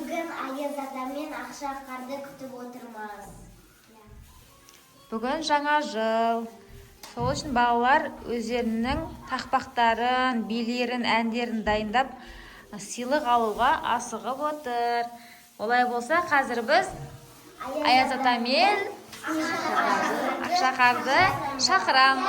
Бүгін Аяз ата мен Ақшақарды күтіп отырмыз. Бүгін жаңа жыл. Сол үшін балалар өздерінің тақпақтарын, билерін, әндерін дайындап сыйлық алуға асығып отыр. Олай болса, қазір біз Аяз ата мен Ақшақарды шақырамыз.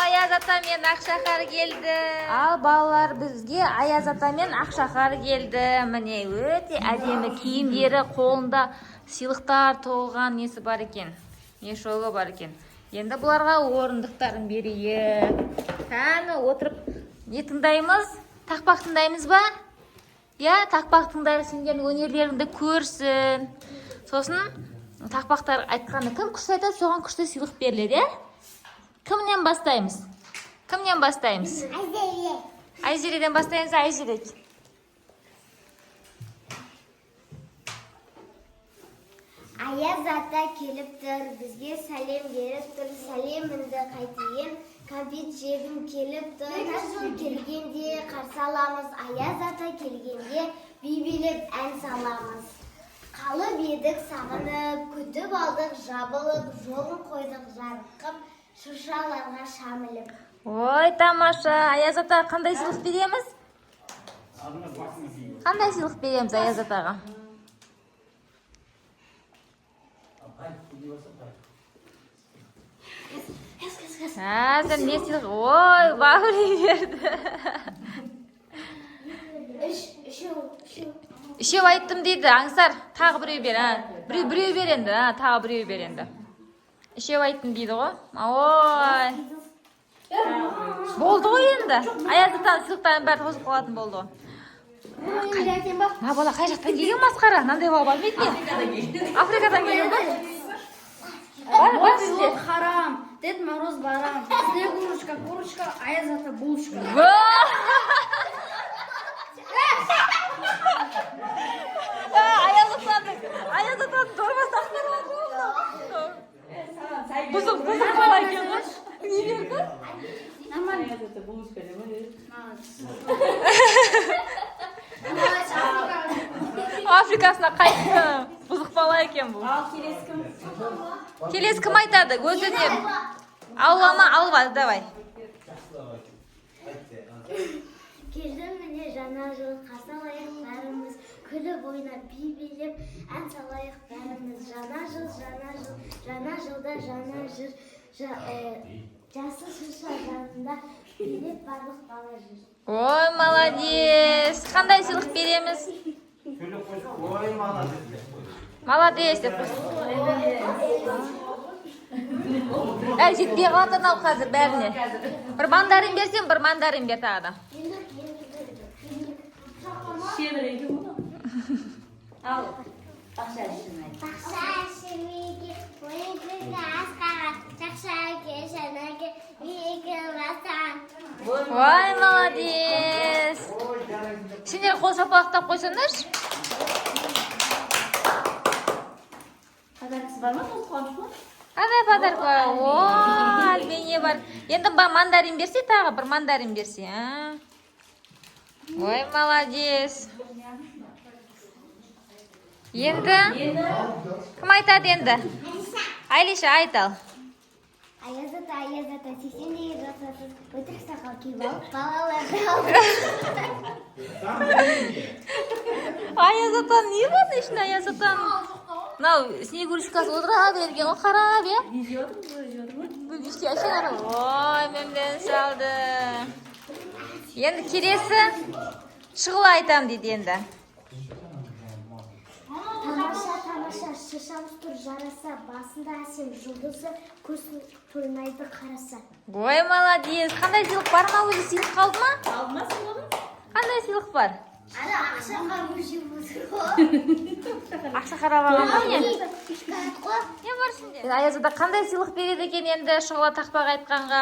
Аяз ата мен Ақшақар келді. Ал балалар, бізге Аяз ата мен Ақшақар келді. Міне өте әдемі киімдері, қолында сыйлықтар толған несі бар екен. Мешогы бар екен. Енді бұларға орындықтарын берейік. Кәні отырып не тыңдаймыз? Тақпақ тыңдаймыз ба? Я, тақпақ тыңдайық, сендердің өнерлеріңді көрсін. Сосын тақпақтар айтқаны кім күшті айтады, соған күшті сыйлық беріледі, е? Кімнен бастаймыз? Кімнен бастаймыз? Айзереден бастаймыз, Айзерек. Аяз ата келіп тұр, бізге сәлем беріп тұр, сәлемімді қайтейін, кәмпит жегім келіп тұр. Жыл келгенде қарсы аламыз, Аяз ата келгенде би билеп ән саламыз. Қалып едік сағынып, күтіп алдық жабылып, жолын қойдық жарқып, шыршаларға шамылып. Ой, тамаша. Аяз ата қандай сыйлық береміз? Қандай сыйлық береміз Аяз атаға? Әзір не сыйлық? Ой, бауыры берді. Үшеу айттым дейді, аңсар. Тағы біреу бер, біреу бер енді, тағы біреу бер енді. Үшеу айттым дейді ғой. Ой. Болды ғой енді. Аяз атаның сыйлықтарын бәрі тозып қалатын болды ғой. Бала қай жақтан келген масқара? Нандай бала бармайды не? Африкадан келген ба? Бар сізде? Харам, Дед Мороз барам, Снегурочка, курочка, Аяз ата булочка. Аяз атаның дорбасы ақтарған жоқ. Бұзық бала екен ғой. Не берді? Нормально. Африкасына қайтты. Бұзық бала екен бұл. Ал келесі кім? Келесі кім айтады? Өзіне аулама, алба, давай. Келдім міне жаңа жыл, қарсы алайық бәріміз, күліп ойнап би билеп ән салайық бәріміз. Жаңа жыл, жаңа жылда жаңа жыр, жасыл шырша жанында билеп барлық бала жүр. Ой, молодец. Қандай сыйлық береміз? Ой, молодец. Молодец деп қойсын. Жетпей қалды мынау қазір бәріне. Бір мандарин берсем, бір мандарин бер тағы да. Ал, бақша ішімей. Бақша ішімейге, ойынкүзді асқаға, жақша кешеніге, биігі бастан. Ой, молодец. Сендер қол шапалақтап қойсаңдаршы. Подаркасы бар ма? Қуаныш ма? Қандай подарка бар? Ой, әлбене бар. Енді мандарин берсе, тағы бір мандарин берсе. Ой, молодец. Енді кім айтады енді? Айлиша, айтал. Аяз ата, 80 деген жасасыз, өтірік сақал киіп алып, балаларды алып. Аяз ата не бар ішінде Аяз атаның? Мынау Снегурочкасы отыра берген ғой, қарап, е? Бұл іште әшен ара. Ой, мемлен салды. Енді келесі шығыл айтам дейді енді. Тамаша, шышамыз тұр жараса, басында әсем жұлдызы, көзін тоймайды қараса. Ой, молодец. Қандай сыйлық бар ма? Өзі сыйлық қалды ма? Алмасын оны? Қандай сыйлық бар? Ана Ақшақар көже бұзыр ғой. Ақшақар алған ба не? Не бар сінде? Аяз ата қандай сыйлық береді екен енді шұғыла тақпақ айтқанға?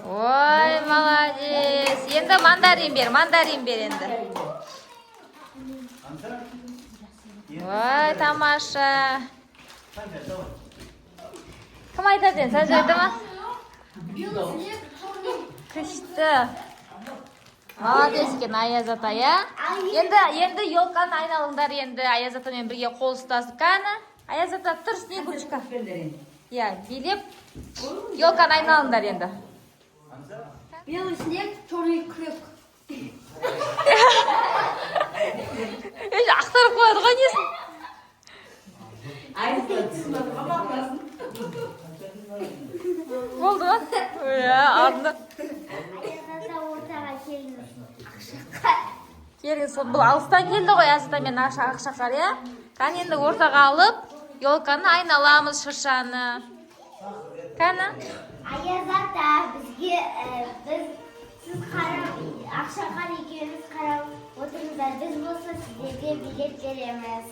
Ой, молодец. Енді мандарин бер енді. Ой, тамаша. Кім айтады енді, сәз ойды ма? Күшті. Молодец екен Аяз ата, я? Енді елканы айналыңдар енді Аяз атамен бірге қол ұстасып. Кәні? Аяз ата, тұр, Снегурочка. Я, билеп, елканы айналыңдар енді. Белый снег, черный крюк. Ақтарып қояды ғой несін? Болды ма? Ардында. Аяз ата ортаға келіңіз. Келіңіз, бұл алыстан келді ғой Аяз ата мен Ақшақар, я? Кәні енді ортаға алып, елканы айналамыз шыршаны. Кәні? Аяз ата бізге сіз қарап, Ақшақар екеуіңіз қарап отырыңыздар. Біз болса сіздерге билет береміз.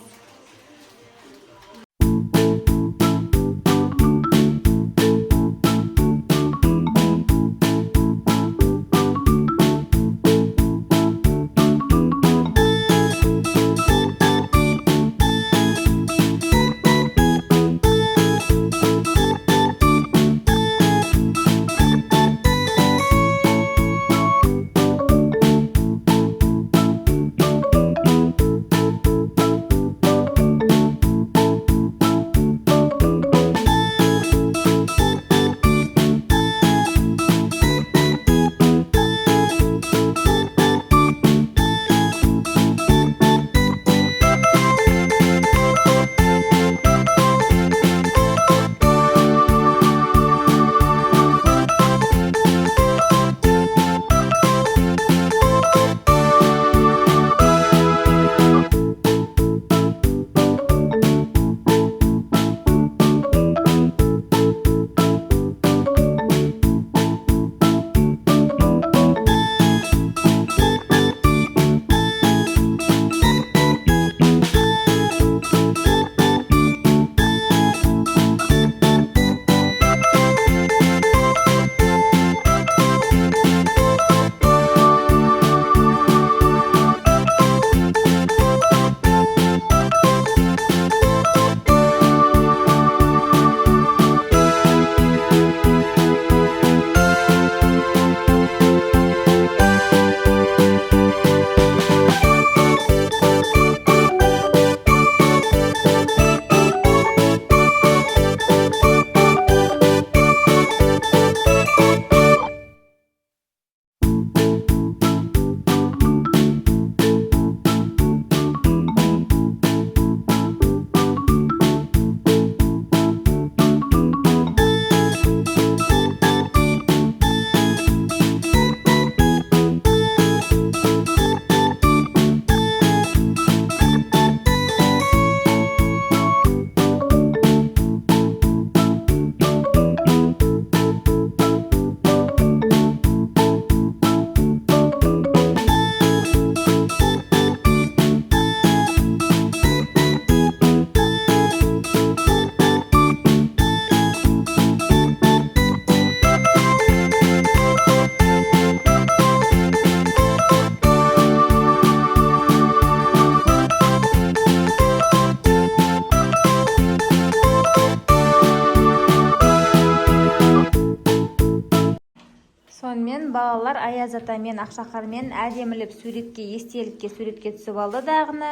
балалар Аяз ата мен Ақшақармен әдемілеп суретке, естелікке түсіп алды дағыны.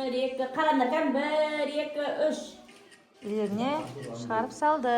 1 2 қараңдар кән 1 2 3 үйлеріне шығарып салды.